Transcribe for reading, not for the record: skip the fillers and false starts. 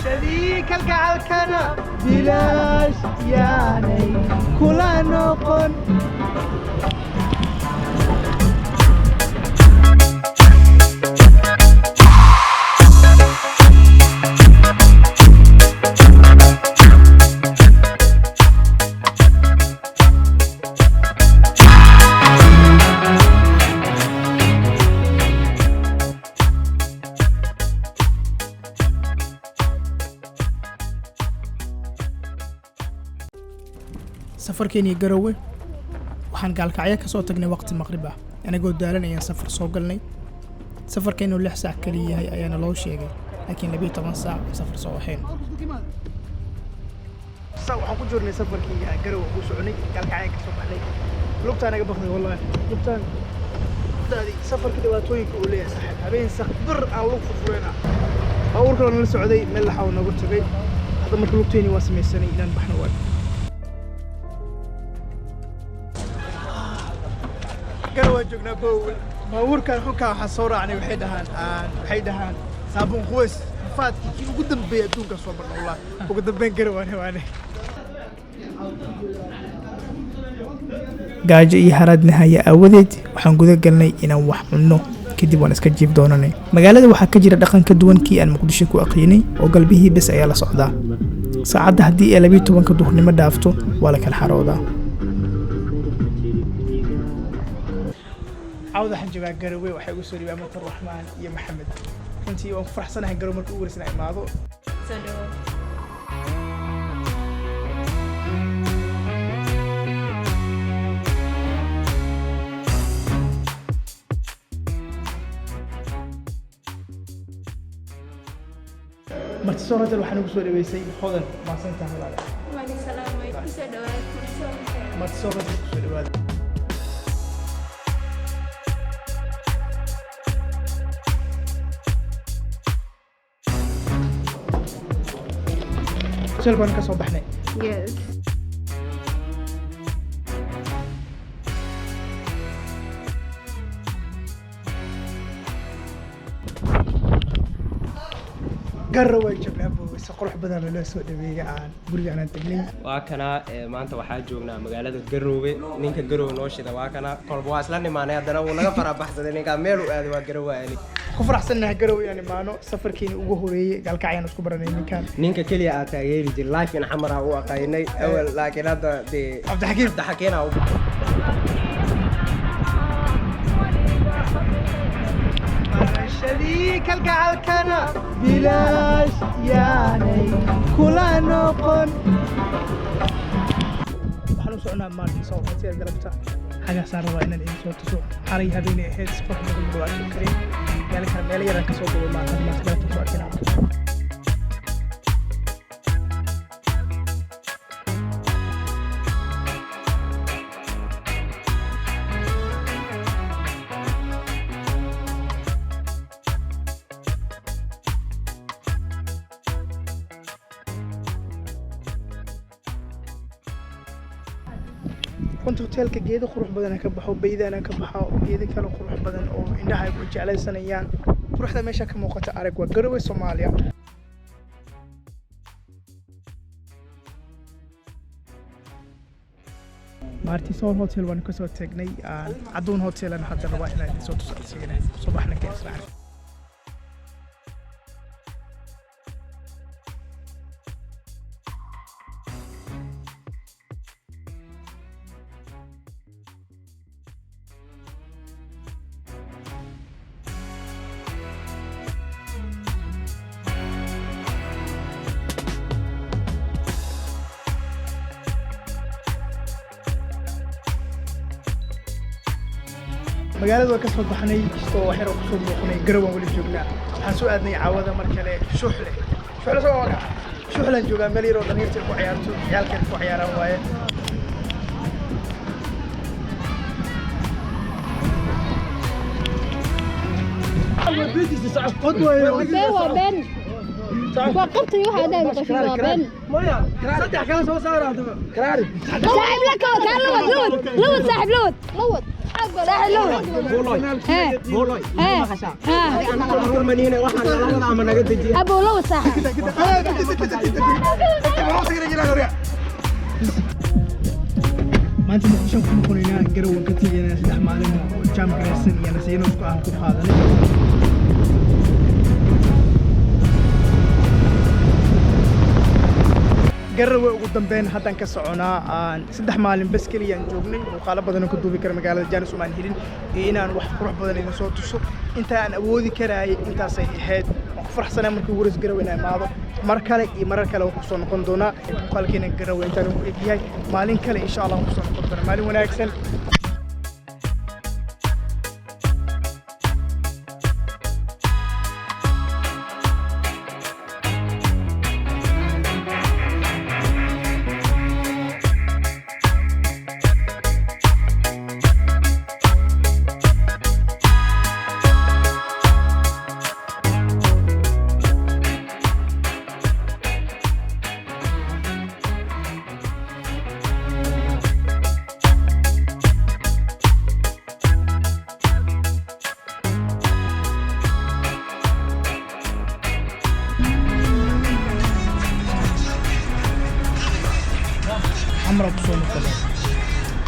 شريك القعالكنا بلاش يعني كلا نقن safarkeeni garowe waxaan gaalkacyo ka soo tagnay waqti maqrib ah anagoo daalanaya safar soo galnay safarkeenu 6 saac kaliya yahay ayaana loo sheegay laakiin 12 saac safar soo waxeen waxaan ku joornay safarkii garowe ku soconay gaalkacyo ka soo baxnay lugta anaga baqday wallahi lugtaan daadi safarkii dhibaatooyinka uu leeyahay saxib habeen saqbar aan lug furfurayna baabuurka la socday meel laxaw nagu tagay hadda markii lugteeni waa sameeysanay inaan baxno waa garowe joogna baabuurkan xunka waxa soo raacnay waxay dhahaan saabun quways faadkii ugu dambeeyay adduunka soo marnay wallahi ugu dambeyn garowe waane gaajo iyo harad nahaya awadeed waxaan guda galnay inaan wax cunno kadib waan iska jiif doonanay magaalada waxaa ka jira dhaqan ka duwan kii aan muqdisho ku aqriinay oo galbihii bes ayaa la socdaa saacadda haddii ay 12 duhurnimo dhaafto waa la kala xaroodaa عودة حنجبها قروي وحيقول سوري بأمة الرحمن يا محمد كنتي وفرح سنة قرو مركو أول سنة الماضو مرتي صورة الوحنوك سوري بيسي حوضا ما سنتها هلا وعليكم السلام مرتي صورة سوري بيسي سيلفون كسو بحني Yes. قروي جبنا بس قروح بدل لو سو دبيغا aan guriga aan tagnay waa kana maanta waxa joognaa magaalada Garowe ninka Garowe noo shida waa kana kolba waa isla nimaanay hadana uu naga farabaxsaday ninka meel u aad waa Garowe ani ku faraxsanahay Garowe yani maano safarkiina ugu horeeyay galkacayaan isku baranay ninka kaliya aad taageeri jir life in xamara u aqaynay awal laakiin hadda Abdi Xakiin شريك القعالكنا بلاش يعني كلا نقن waxaan u soconaa maalin soo hotel galabta xaga saar waa inaan soo tuso xaray habeenay ahayd sport lagu wada karin meel yaran ka soo duubay maanta ka soo arkinaa كنت hotelka geedo qurux badan ka baxo beydana ka baxo geedo kale qurux badan oo indhaha ay ku jeclaysanayaan quruxda meesha ka muuqata arag waa Garowe Soomaaliya Martisol Hotel waan ka soo tagnay Adoon Hotel aan hadda rabaa inaan soo tusaale subaxna ka isla magaalada ka soo baxnay oo waxyar ku soo muuqnay Garowe wali joognaa waxaan soo aadnay caawada mar kale shuxle soo waga shuxlan joogaa meel yar oo dhalinyarta ku ciyaarto ciyaalka ku ciyaaraan waaye وقبت واحد دايما قشوا بين مايا صدق كان سو صار هذا كراري صاحب لك كان لود صاحب لود صاحب لود بولوي ها hormaniina waxaan la wada ama naga dejiyo ابو لود صاحب maanta muqdisho ku noqonaynaa garow ka tagaynaa 3 maalin oo jaam garaysan iyo nasiino isku aan ku qaadanay garow ugu dambeyn hadan ka soconaa aan 3 maalin bas kaliya aan joognay muuqaalo badan oo ka duubi kara magaalada Jaanis oo aan helin iyo inaan wax qurux badan idin soo tuso inta aan awoodi karaayay intaas ay ahayd wax faraxsan markii wareys garow inay maado mar kale iyo marar kale oo ku soo noqon doona muuqaalkeena garow intaan ugu eegyahay maalin kale insha Allah ku soo noqon doona maalin wanaagsan عمرك صوم